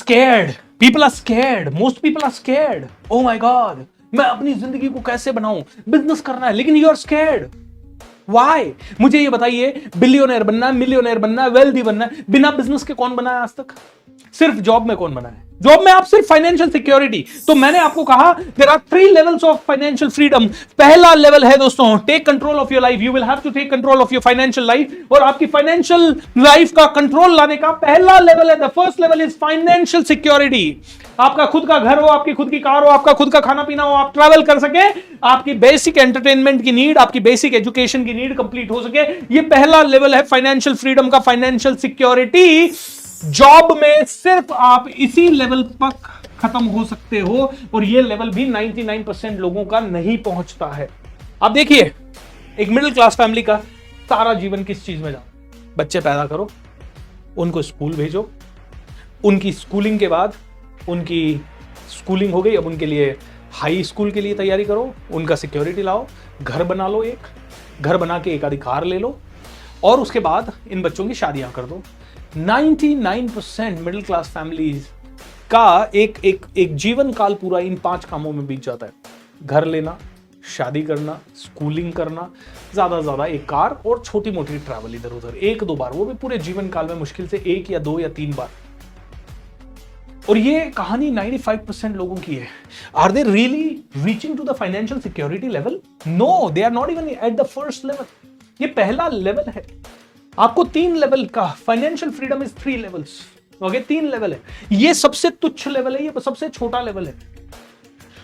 scared. People are scared. Most people are scared. Oh my God. मैं अपनी जिंदगी को कैसे बनाऊं? बिजनेस करना है, लेकिन you are scared. Why? मुझे ये बताइए, बिलियनर बनना है, मिलियनर बनना है, वेल्दी बनना है, बिना बिजनेस के कौन बना है आज तक? सिर्फ जॉब में कौन बना है? जॉब में आप सिर्फ फाइनेंशियल सिक्योरिटी। तो मैंने आपको कहा there are 3 levels of financial freedom. पहला लेवल है दोस्तों, take control of your life. You will have to take control of your financial life, और आपकी फाइनेंशियल लाइफ का कंट्रोल लाने का पहला लेवल है, the first level is financial security. आपका खुद का घर हो, आपकी खुद की कार हो, आपका खुद का खाना पीना हो, आप ट्रैवल कर सके, आपकी बेसिक एंटरटेनमेंट की नीड, आपकी बेसिक एजुकेशन की नीड कंप्लीट हो सके। ये पहला लेवल है फाइनेंशियल फ्रीडम का, फाइनेंशियल सिक्योरिटी। जॉब में सिर्फ आप इसी लेवल पर खत्म हो सकते हो, और ये लेवल भी 99% लोगों का नहीं पहुंचता है। आप देखिए, एक मिडिल क्लास फैमिली का सारा जीवन किस चीज में जाता? बच्चे पैदा करो, उनको स्कूल भेजो, उनकी स्कूलिंग के बाद उनकी स्कूलिंग हो गई, अब उनके लिए हाई स्कूल के लिए तैयारी करो, उनका सिक्योरिटी लाओ, घर बना लो, एक घर बना के एक आधी कार ले लो, और उसके बाद इन बच्चों की शादियां कर दो। 99% मिडिल क्लास फैमिलीज का एक जीवन काल पूरा इन 5 कामों में बीत जाता है। घर लेना, शादी करना, स्कूलिंग करना, ज्यादा ज्यादा एक कार, और छोटी मोटी ट्रैवल इधर उधर 1-2 बार, वो भी पूरे जीवन काल में मुश्किल से 1 या 2 या 3 बार। और ये कहानी 95% लोगों की है। Are they really reaching to the financial security level? No, they are not even at the first level. ये पहला लेवल है। आपको 3 लेवल का financial freedom is 3 levels. Okay, 3 level है। ये सबसे तुच्छ लेवल है, ये सबसे छोटा लेवल है,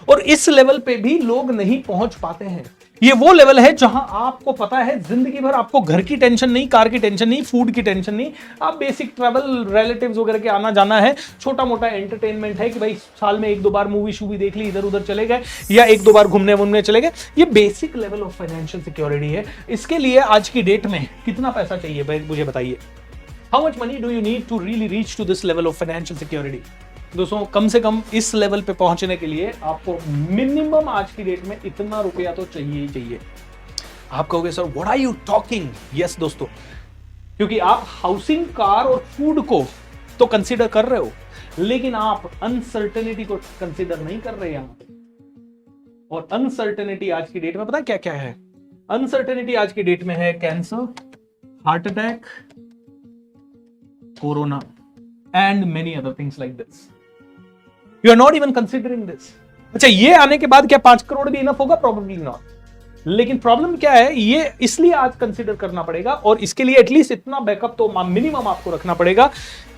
और इस लेवल पे भी लोग नहीं पहुंच पाते हैं। ये वो लेवल है जहां आपको पता है जिंदगी भर आपको घर की टेंशन नहीं, कार की टेंशन नहीं, फूड की टेंशन नहीं, आप बेसिक ट्रैवल, रिलेटिव्स वगैरह के आना जाना है, छोटा मोटा एंटरटेनमेंट है कि भाई साल में 1-2 बार मूवी शूवी देख ली, इधर उधर चले गए, या 1-2 बार घूमने चले गए। ये basic level of financial security है। इसके लिए आज की डेट में कितना पैसा चाहिए भाई, मुझे बताइए? How much money do you need to really reach to this level of financial security? दोस्तों, कम से कम इस लेवल पे पहुंचने के लिए आपको मिनिमम आज की डेट में इतना रुपया तो चाहिए ही चाहिए। आप कहोगे sir what are you talking? Yes दोस्तों, क्योंकि आप हाउसिंग, कार और फूड को तो कंसीडर कर रहे हो, लेकिन आप अनसर्टेनिटी को कंसीडर नहीं कर रहे यहां पे। और अनसर्टेनिटी आज की डेट में पता क्या क्या है? अनसर्टेनिटी आज की डेट में है cancer, heart attack, corona, and many other things like this. You are not even considering this. अच्छा, ये आने के बाद क्या 5 करोड़ भी इनफ होगा? Probably not. लेकिन प्रॉब्लम क्या है, ये इसलिए आज कंसीडर करना पड़ेगा, और इसके लिए एटलीस्ट इतना बैकअप तो मिनिमम आपको रखना पड़ेगा।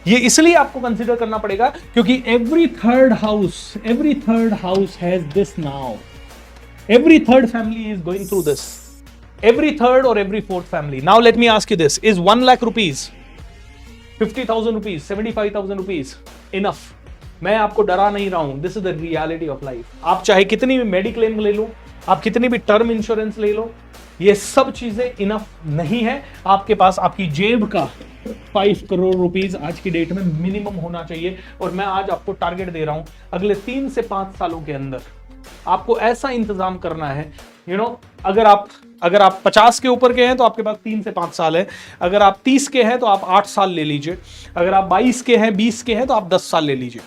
ये इसलिए आपको कंसीडर करना पड़ेगा क्योंकि every third house has this now. Every third family is going through this. Every third or every fourth family. Now let me ask you this: is 1 lakh rupees, 50,000 rupees, 75,000 rupees enough? मैं आपको डरा नहीं रहा हूं, this is the reality of life. आप चाहे कितनी भी मेडिक्लेम ले लो, आप कितनी भी टर्म इंश्योरेंस ले लो, ये सब चीजें इनफ नहीं है। आपके पास आपकी जेब का 5 करोड़ रुपीस आज की डेट में मिनिमम होना चाहिए। और मैं आज आपको टारगेट दे रहा हूं, अगले 3 से 5 सालों के अंदर आपको ऐसा इंतजाम करना है, अगर आप 50 के ऊपर के हैं तो आपके पास 3 से 5 साल है, अगर आप 30 के हैं तो आप 8 साल ले लीजिए, अगर आप 22 के हैं, 20 के हैं तो आप 10 साल ले लीजिए।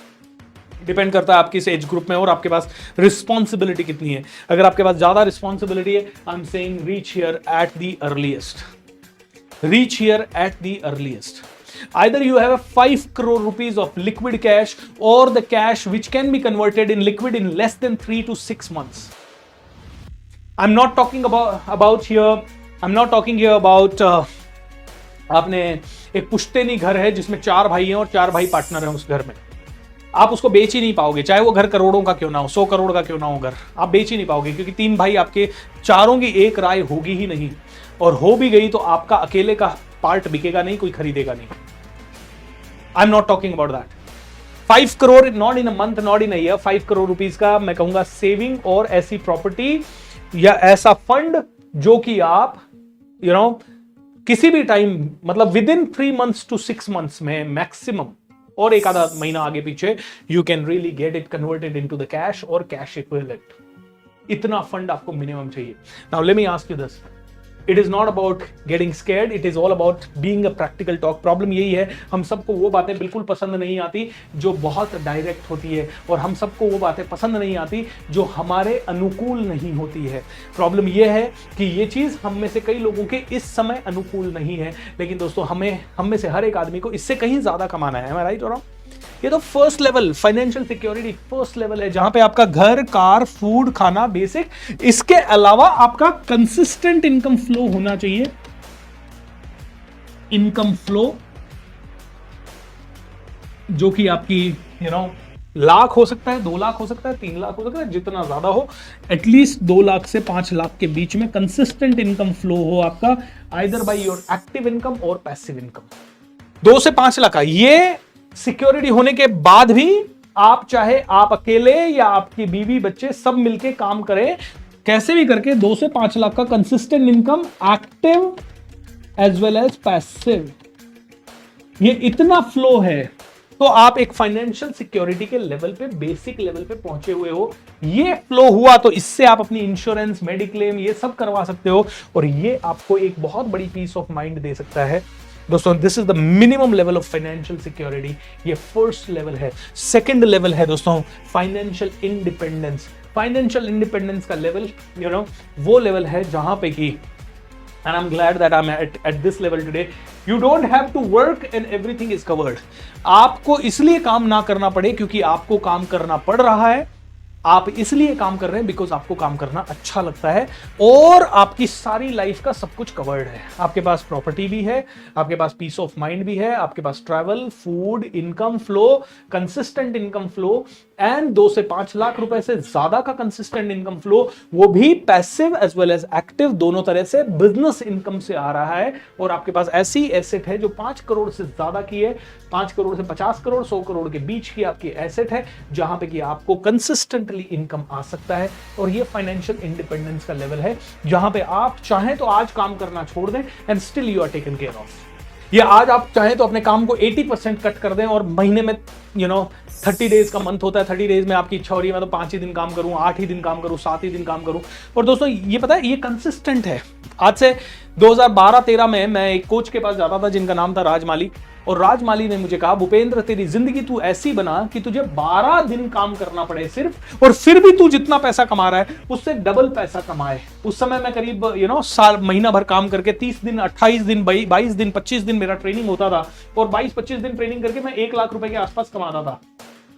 डिपेंड करता है आप किस एज ग्रुप में और आपके पास रिस्पॉन्सिबिलिटी कितनी है। अगर आपके पास ज्यादा रिस्पॉन्सिबिलिटी है, I am saying reach here at the earliest. Reach here at the earliest. Either you have a 5 crore rupees of liquid cash, or the cash which can be converted in liquid in less than 3 to 6 months. I'm not talking about here. I'm not talking here about आपने एक पुश्तैनी घर है जिसमें 4 भाई हैं और 4 भाई पार्टनर हैं उस घर में। आप उसको बेच ही नहीं पाओगे, चाहे वो घर करोड़ों का क्यों ना हो, 100 करोड़ का क्यों ना हो घर, आप बेच ही नहीं पाओगे, क्योंकि 3 भाई आपके, चारों की एक राय होगी ही नहीं, और हो भी गई तो आपका अकेले का पार्ट बिकेगा नहीं, कोई खरीदेगा नहीं। आई am not talking about that. 5 crore not in a month, not in a year, 5 crore rupees का मैं कहूंगा सेविंग, और ऐसी प्रॉपर्टी या ऐसा फंड जो कि आप किसी भी टाइम, मतलब with in 3 months to 6 months में मैक्सिमम, और एक आधा महीना आगे पीछे, you can really get it converted into the cash और कैश इक्विवेलेंट। इतना फंड आपको मिनिमम चाहिए। Now let me ask you this, it is not about getting scared, it is all about being a practical talk. Problem यही है, हम सबको वो बातें बिल्कुल पसंद नहीं आती जो बहुत डायरेक्ट होती है, और हम सबको वो बातें पसंद नहीं आती जो हमारे अनुकूल नहीं होती है। प्रॉब्लम यह है कि ये चीज हम में से कई लोगों के इस समय अनुकूल नहीं है, लेकिन दोस्तों हम में से हर एक आदमी को इससे कहीं ज्यादा कमाना है। मैं राइट हो रहा हूं? ये तो first level financial security, first level है जहां पे आपका घर, कार, फूड, खाना बेसिक, इसके अलावा आपका कंसिस्टेंट इनकम फ्लो होना चाहिए। इनकम फ्लो जो कि आपकी लाख हो सकता है, 2 लाख हो सकता है, 3 लाख हो सकता है, जितना ज्यादा हो, एटलीस्ट 2 लाख से 5 लाख के बीच में कंसिस्टेंट इनकम फ्लो हो आपका, either by your active income और पैसिव इनकम। 2 से 5 लाख का ये सिक्योरिटी होने के बाद भी आप चाहे आप अकेले या आपकी बीवी बच्चे सब मिलके काम करें, कैसे भी करके 2 से 5 लाख का consistent income, active as well as passive, ये इतना फ्लो है तो आप एक फाइनेंशियल सिक्योरिटी के लेवल पे, बेसिक लेवल पे पहुंचे हुए हो। ये फ्लो हुआ तो इससे आप अपनी इंश्योरेंस, मेडिक्लेम ये सब करवा सकते हो, और ये आपको एक बहुत बड़ी पीस ऑफ माइंड दे सकता है। दोस्तों, this is the minimum level of financial security. ये फर्स्ट लेवल है। सेकंड लेवल है दोस्तों फाइनेंशियल इंडिपेंडेंस। फाइनेंशियल इंडिपेंडेंस का लेवल वो लेवल है जहां पे कि, and I'm glad that I'm at this level today, you don't have to work and everything is covered। आपको इसलिए काम ना करना पड़े क्योंकि आपको काम करना पड़ रहा है, आप इसलिए काम कर रहे हैं बिकॉज आपको काम करना अच्छा लगता है, और आपकी सारी लाइफ का सब कुछ कवर्ड है। आपके पास प्रॉपर्टी भी है, आपके पास पीस ऑफ माइंड भी है, आपके पास travel, food, income flow, consistent income flow, and 2 से 5 लाख रुपए से ज्यादा का कंसिस्टेंट इनकम फ्लो, वो भी passive as well as active, दोनों तरह से बिजनेस इनकम से आ रहा है। और आपके पास ऐसी एसेट है जो 5 करोड़ से ज्यादा की है, 5 करोड़ से 50 करोड़, 100 करोड़ के बीच की आपकी एसेट है, जहां पे कि आपको कंसिस्टेंटली इनकम आ सकता है। और ये फाइनेंशियल इंडिपेंडेंस का लेवल है जहां पे आप चाहें तो आज काम करना छोड़ दें and still you are taken care of, या आज आप चाहें तो अपने काम को 80% कट कर दें और महीने में 30 डेज का मंथ होता है, 30 डेज में आपकी इच्छा हो रही है मैं तो 5 ही दिन काम करूं, 8 ही दिन काम करूं, 7 ही दिन काम करूं। और दोस्तों ये पता है, ये कंसिस्टेंट है। आज से 2012-13 में मैं एक कोच के पास जाता था जिनका नाम था राजमाली, और राजमाली ने मुझे कहा, भूपेंद्र तेरी जिंदगी तू ऐसी बना कि तुझे 12 दिन काम करना पड़े सिर्फ, और फिर भी तू जितना पैसा कमा रहा है उससे डबल पैसा कमाए। उस समय मैं करीब साल महीना भर काम करके 30 दिन, 28 दिन, 22 दिन, 25 दिन मेरा ट्रेनिंग होता था, और 22-25 दिन ट्रेनिंग करके मैं 1 लाख रुपए के आसपास कमाता था।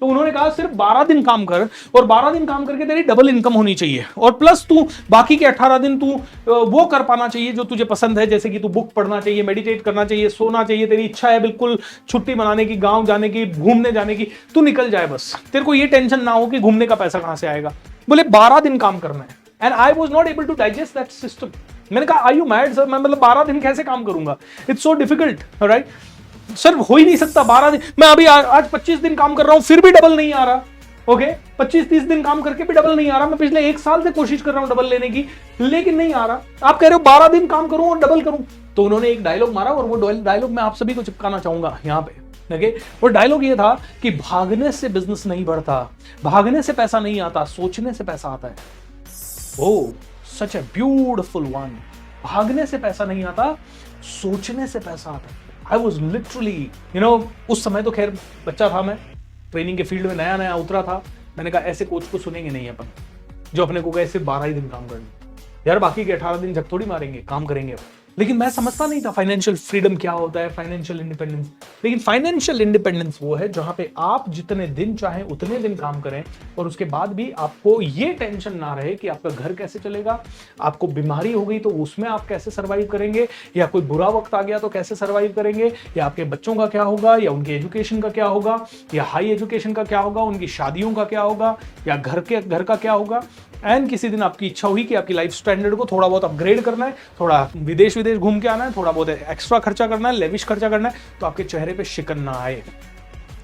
तो उन्होंने कहा सिर्फ 12 दिन काम कर, और 12 दिन काम करके तेरी डबल इनकम होनी चाहिए, और प्लस तू बाकी के 18 दिन तू वो कर पाना चाहिए जो तुझे पसंद है, जैसे कि तू बुक पढ़ना चाहिए, मेडिटेट करना चाहिए, सोना चाहिए, तेरी इच्छा है बिल्कुल छुट्टी मनाने की, गांव जाने की, घूमने जाने की, तू निकल जाए बस, तेरे को ये टेंशन ना हो कि घूमने का पैसा कहां से आएगा। बोले 12 दिन काम करना है, and I was not able to digest that system. मैंने कहा आर यू मैड सर, मैं मतलब 12 दिन कैसे काम करूंगा, it's so difficult, right sir, हो ही नहीं सकता 12 दिन। मैं अभी आज 25 दिन काम कर रहा हूं फिर भी डबल नहीं आ रहा। ओके 25-30 दिन काम करके भी डबल नहीं आ रहा। मैं पिछले 1 साल से कोशिश कर रहा हूं डबल लेने की, लेकिन नहीं आ रहा। आप कह रहे हो 12 दिन काम करूं और डबल करूं। तो उन्होंने एक डायलॉग मारा, और वो डायलॉग मैं आप सभी को चिपकाना चाहूंगा यहां पे। ओके, वो डायलॉग ये था कि भागने से बिजनेस नहीं बढ़ता, भागने से पैसा नहीं आता, सोचने से पैसा आता है। ओह सच ए ब्यूटिफुल वन। भागने से पैसा नहीं आता, सोचने से पैसा आता है। आई वॉज लिटरली उस समय तो खैर बच्चा था, मैं ट्रेनिंग के फील्ड में नया नया उतरा था। मैंने कहा ऐसे कोच को सुनेंगे नहीं अपन, जो अपने को कहे सिर्फ 12 ही दिन काम करना, यार बाकी के 18 दिन जब थोड़ी मारेंगे, काम करेंगे। लेकिन मैं समझता नहीं था फाइनेंशियल फ्रीडम क्या होता है, फाइनेंशियल इंडिपेंडेंस। लेकिन फाइनेंशियल इंडिपेंडेंस वो है जहां पे आप जितने दिन चाहें उतने दिन काम करें, और उसके बाद भी आपको ये टेंशन ना रहे कि आपका घर कैसे चलेगा, आपको बीमारी हो गई तो उसमें आप कैसे सर्वाइव करेंगे, या कोई बुरा वक्त आ गया तो कैसे सर्वाइव करेंगे, या आपके बच्चों का क्या होगा, या उनके एजुकेशन का क्या होगा, या हाई एजुकेशन का क्या होगा, उनकी शादियों का क्या होगा, या घर का क्या होगा। एंड किसी दिन आपकी इच्छा हुई कि आपकी लाइफ स्टैंडर्ड को थोड़ा बहुत अपग्रेड करना है, थोड़ा विदेश घूम के आना है, थोड़ा बहुत एक्स्ट्रा खर्चा करना है, लेविश खर्चा करना है, तो आपके चेहरे पे शिकन ना आए,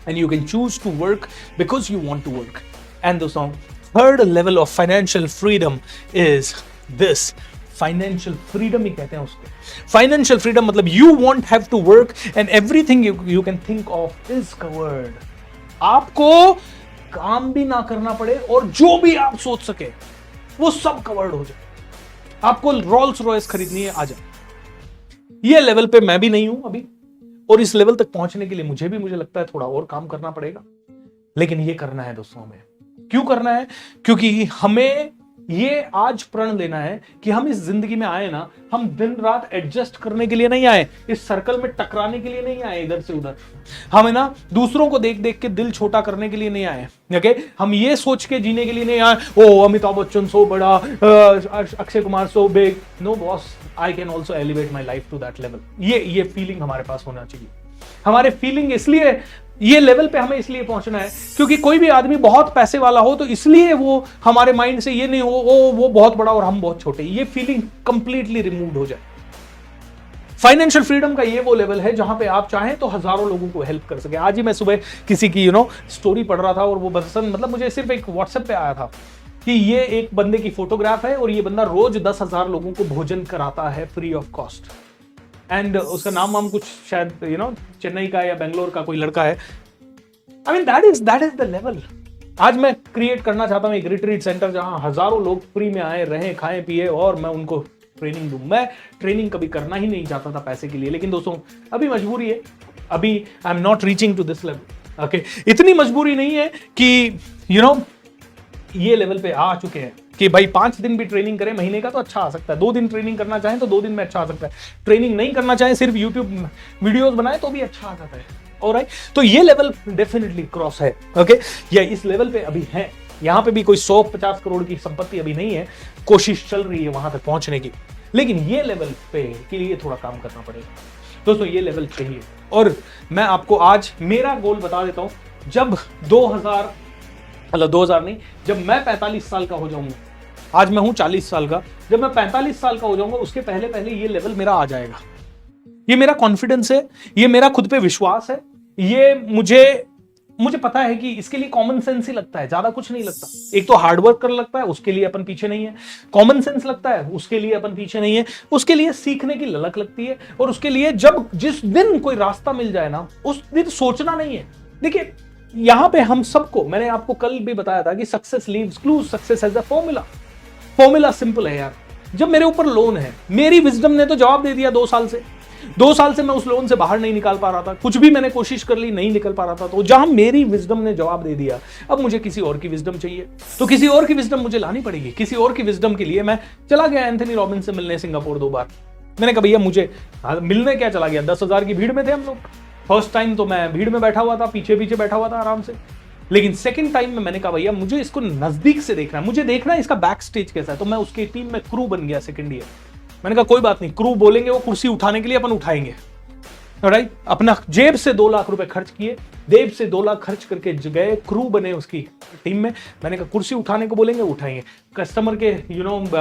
and you can choose to work because you want to work. And दोस्तों, third level of financial freedom is this. Financial freedom ही कहते हैं उसको। फाइनेंशियल फ्रीडम मतलब you won't have to work and everything you can think of is covered. आपको काम भी ना करना पड़े और जो भी आप सोच सके वो सब कवर्ड हो जाए। आपको रोल्स रॉयस खरीदनी है, आ जाओ। ये लेवल पे मैं भी नहीं हूं अभी, और इस लेवल तक पहुंचने के लिए मुझे लगता है थोड़ा और काम करना पड़ेगा, लेकिन ये करना है दोस्तों। हमें क्यों करना है? क्योंकि हमें ये आज प्रण लेना है कि हम इस जिंदगी में आए ना, हम दिन रात एडजस्ट करने के लिए नहीं आए, इस सर्कल में टकराने के लिए नहीं आए इधर से उधर। हमें ना दूसरों को देख देख के दिल छोटा करने के लिए नहीं आए, ओके? हम ये सोच के जीने के लिए नहीं आए, ओ अमिताभ बच्चन सो बड़ा, Akshay Kumar so big. No boss, I can also elevate my life to that level. ये फीलिंग हमारे पास होना चाहिए। हमारे फीलिंग इसलिए, ये लेवल पे हमें इसलिए पहुंचना है क्योंकि कोई भी आदमी बहुत पैसे वाला हो तो इसलिए वो हमारे माइंड से ये नहीं हो ओ वो बहुत बड़ा और हम बहुत छोटे, ये फीलिंग कंप्लीटली रिमूव हो जाए। फाइनेंशियल फ्रीडम का ये वो लेवल है जहां पे आप चाहें तो हजारों लोगों को हेल्प कर सके। आज ही मैं सुबह किसी की स्टोरी पढ़ रहा था और वो बस मतलब मुझे सिर्फ एक व्हाट्सएप पे आया था कि ये एक बंदे की फोटोग्राफ है और ये बंदा रोज 10,000 लोगों को भोजन कराता है फ्री ऑफ कॉस्ट। एंड उसका नाम कुछ शायद चेन्नई का या बेंगलोर का कोई लड़का है। I mean that is the level. आज मैं क्रिएट करना चाहता हूं एक रिट्रीट सेंटर जहां हजारों लोग फ्री में आए, रहें, खाएं, पिए और मैं उनको ट्रेनिंग दूं। मैं ट्रेनिंग कभी करना ही नहीं चाहता था पैसे के लिए, लेकिन दोस्तों अभी मजबूरी है, अभी I am not reaching to this level. Okay, इतनी मजबूरी नहीं है कि ये लेवल पे आ चुके हैं कि भाई 5 दिन भी ट्रेनिंग करें महीने का तो अच्छा आ सकता है, 2 दिन ट्रेनिंग करना चाहें तो 2 दिन में अच्छा आ सकता है, ट्रेनिंग नहीं करना चाहें सिर्फ यूट्यूब वीडियोस बनाए तो भी अच्छा आ जाता है। ऑलराइट, तो ये लेवल डेफिनेटली क्रॉस है। ओके, या इस लेवल पे अभी है, यहां पे भी कोई 150 करोड़ की संपत्ति अभी नहीं है, कोशिश चल रही है वहां तक पहुंचने की, लेकिन ये लेवल पे के लिए थोड़ा काम करना पड़ेगा दोस्तों। ये लेवल चाहिए और मैं आपको आज मेरा गोल बता देता हूं। जब 2000 नहीं, जब मैं 45 साल का हो जाऊंगा, आज मैं हूं 40 साल का, जब मैं 45 साल का हो जाऊंगा उसके पहले पहले ये लेवल मेरा आ जाएगा। ये मेरा कॉन्फिडेंस है, ये मेरा खुद पे विश्वास है, ये मुझे पता है कि इसके लिए कॉमन सेंस ही लगता है, ज्यादा कुछ नहीं लगता। एक तो हार्ड वर्क कर लगता है, उसके लिए अपन पीछे नहीं है। कॉमन सेंस लगता है, उसके लिए अपन पीछे नहीं है। उसके लिए सीखने की ललक लगती है और उसके लिए जिस दिन कोई रास्ता मिल जाए ना, उस दिन सोचना नहीं है। देखिए यहां पे हम सबको, मैंने आपको कल भी बताया था कि success leaves clues, success has a formula simple है यार। जब मेरे ऊपर लोन है, मेरी विजडम ने तो जवाब दे दिया 2 साल से मैं उस लोन से बाहर नहीं निकाल पा रहा था, कुछ भी मैंने कोशिश कर ली नहीं निकल पा रहा था, तो जहां मेरी विजडम ने जवाब दे दिया, अब मुझे किसी और की विजडम चाहिए, तो किसी और की विजडम मुझे लानी पड़ेगी। किसी और की विजडम के लिए मैं चला गया एंथनी रॉबिन्स से मिलने सिंगापुर 2 बार। मैंने कहा भैया मुझे मिलने क्या चला गया, 10,000 की भीड़ में थे हम लोग। फर्स्ट टाइम तो मैं भीड़ में बैठा हुआ था, पीछे बैठा हुआ था आराम से, लेकिन सेकंड टाइम में मैंने कहा भैया मुझे इसको नजदीक से देखना है, मुझे देखना है इसका बैक स्टेज कैसा है। तो मैं उसकी टीम में क्रू बन गया सेकंड ईयर। मैंने कहा कोई बात नहीं, क्रू बोलेंगे वो कुर्सी उठाने के लिए अपन उठाएंगे, राइट। अपना जेब से 2 लाख रुपए खर्च किए, जेब से 2 लाख खर्च करके गए, क्रू बने उसकी टीम में। मैंने कहा कुर्सी उठाने को बोलेंगे उठाएंगे, कस्टमर के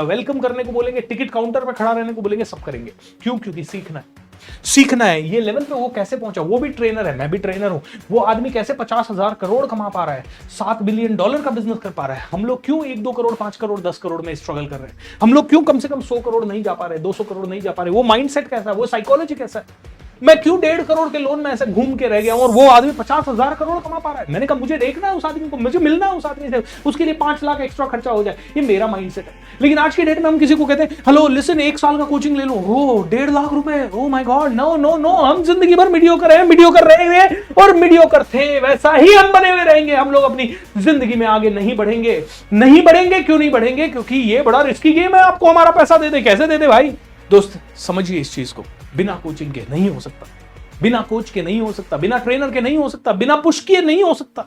वेलकम करने को बोलेंगे, टिकट काउंटर पर खड़ा रहने को बोलेंगे, सब करेंगे। क्यों? क्योंकि सीखना है। ये लेवल पे वो कैसे पहुंचा, वो भी ट्रेनर है, मैं भी ट्रेनर हूं। वो आदमी कैसे 50,000 करोड़ कमा पा रहा है, $7 बिलियन का बिजनेस कर पा रहा है। हम लोग क्यों 1-2 करोड़, 5 करोड़, 10 करोड़ में स्ट्रगल कर रहे हैं? हम लोग क्यों कम से कम 100 करोड़ नहीं जा पा रहे, 200 करोड़ नहीं जा पा रहे? वो माइंडसेट कैसा है, वो साइकोलॉजी कैसा है? मैं क्यों 1.5 करोड़ के लोन में ऐसे घूम के रह गया हूं और वो आदमी 50,000 करोड़ कमा पा रहा है? मैंने कहा मुझे देखना है उस आदमी को, मुझे मिलना है उस आदमी से, उसके लिए 5 लाख एक्स्ट्रा खर्चा हो जाए। ये मेरा माइंडसेट है। लेकिन आज की डेट में हम किसी को कहते हैं हेलो लिसन 1 साल का कोचिंग ले लो, हो 1.5 लाख रुपए, oh my god, no no no. हम जिंदगी भर मीडियोकर रहे और मीडियोकर थे, वैसा ही हम बने हुए रहेंगे। हम लोग अपनी जिंदगी में आगे नहीं बढ़ेंगे। क्यों नहीं बढ़ेंगे? क्योंकि ये बड़ा रिस्की गेम है। आपको हमारा पैसा दे दे, कैसे दे दे भाई? दोस्त समझिए इस चीज को, बिना कोचिंग के नहीं हो सकता, बिना कोच के नहीं हो सकता, बिना ट्रेनर के नहीं हो सकता, बिना पुश किए नहीं हो सकता।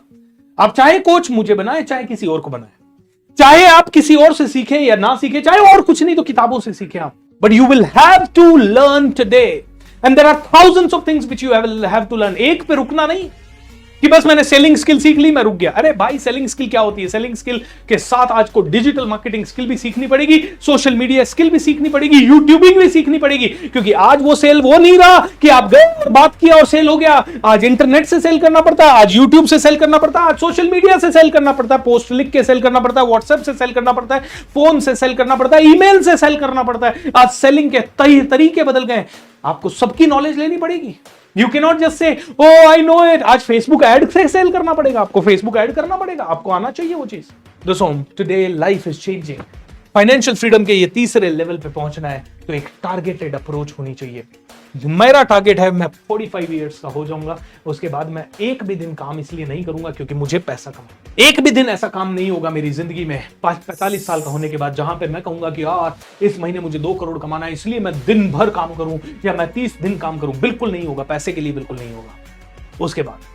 आप चाहे कोच मुझे बनाए, चाहे किसी और को बनाए, चाहे आप किसी और से सीखें या ना सीखें, चाहे और कुछ नहीं तो किताबों से सीखें आप, but you will have to learn today and there are thousands of things which you will have to learn. एक पे रुकना नहीं कि बस मैंने सेलिंग स्किल सीख ली, मैं रुक गया। अरे भाई, सेलिंग स्किल क्या होती है? सेलिंग स्किल के साथ आज को डिजिटल मार्केटिंग स्किल भी सीखनी पड़ेगी, सोशल मीडिया स्किल भी सीखनी पड़ेगी, यूट्यूबिंग भी सीखनी पड़ेगी। क्योंकि आज वो सेल वो नहीं रहा कि आप गए बात किया और सेल हो गया। आज इंटरनेट से सेल करना पड़ता है, आज यूट्यूब से सेल करना पड़ता है, आज सोशल मीडिया से सेल करना पड़ता है, पोस्ट लिख के सेल करना पड़ता है, व्हाट्सएप से सेल करना पड़ता है, फोन से सेल करना पड़ता है, ईमेल से सेल करना पड़ता है। आज सेलिंग के तरीके बदल गए। आपको सबकी नॉलेज लेनी पड़ेगी। You can not just say oh I know it. आज फेसबुक ऐड से सेल करना पड़ेगा, आपको फेसबुक ऐड करना पड़ेगा, आपको आना चाहिए वो चीज। दोस्तों today life is changing, financial freedom के ये तीसरे लेवल पे पहुंचना है तो एक टारगेटेड अप्रोच होनी चाहिए। मेरा टारगेट है मैं 45 इयर्स का हो जाऊंगा, उसके बाद मैं एक भी दिन काम इसलिए नहीं करूंगा क्योंकि मुझे पैसा कमाना। एक भी दिन ऐसा काम नहीं होगा मेरी जिंदगी में 45 साल का होने के बाद जहां पे मैं कहूंगा कि यार इस महीने मुझे 2 करोड़ कमाना है इसलिए मैं दिन भर काम करूं या मैं 30 दिन काम करूं। बिल्कुल नहीं होगा, पैसे के लिए बिल्कुल नहीं होगा।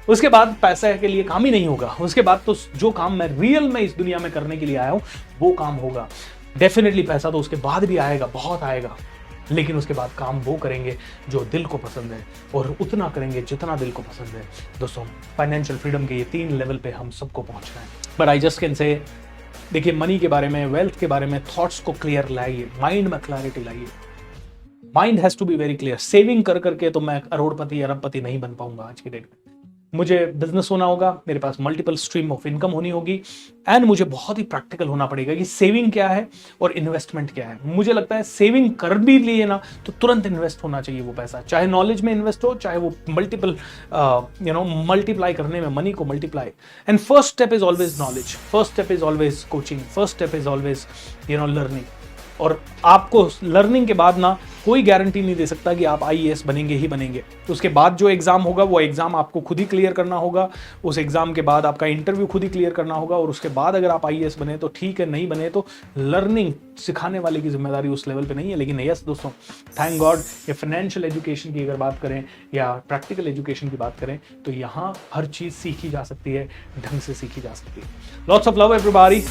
उसके बाद पैसे के लिए काम ही नहीं होगा। उसके बाद तो जो काम मैं रियल में इस दुनिया में करने के लिए आया हूं वो काम होगा। डेफिनेटली पैसा तो उसके बाद भी आएगा, बहुत आएगा, लेकिन उसके बाद काम वो करेंगे जो दिल को पसंद है और उतना करेंगे जितना दिल को पसंद है। दोस्तों, फाइनेंशियल फ्रीडम के ये 3 लेवल पे हम सबको पहुंचना है। But I just can say, देखिए, मनी के बारे में, वेल्थ के बारे में थॉट्स को क्लियर लाइए, माइंड में क्लैरिटी लाइए। Mind has to be very clear. Saving कर करके तो मैं करोड़पति अरबपति नहीं बन पाऊंगा आज की डेट में। मुझे बिजनेस होना होगा, मेरे पास मल्टीपल स्ट्रीम ऑफ इनकम होनी होगी एंड मुझे बहुत ही प्रैक्टिकल होना पड़ेगा कि सेविंग क्या है और इन्वेस्टमेंट क्या है। मुझे लगता है सेविंग कर भी लिए ना तो तुरंत इन्वेस्ट होना चाहिए वो पैसा, चाहे नॉलेज में इन्वेस्ट हो, चाहे वो मल्टीपल मल्टीप्लाई करने में, मनी को multiply. And first step is always knowledge, first step is always coaching, first step is always learning. और आपको लर्निंग के बाद ना कोई गारंटी नहीं दे सकता कि आप आईएएस बनेंगे ही बनेंगे। उसके बाद जो एग्जाम होगा वो एग्जाम आपको खुद ही क्लियर करना होगा। उस एग्जाम के बाद आपका इंटरव्यू खुद ही क्लियर करना होगा और उसके बाद अगर आप आईएएस बने तो ठीक है, नहीं बने तो लर्निंग सिखाने वाले की जिम्मेदारी उस लेवल पे नहीं है। लेकिन यस दोस्तों, थैंक गॉड, ये फाइनेंशियल एजुकेशन की अगर बात करें या प्रैक्टिकल एजुकेशन की बात करें तो यहाँ हर चीज़ सीखी जा सकती है, ढंग से सीखी जा सकती है। Lots of love everybody.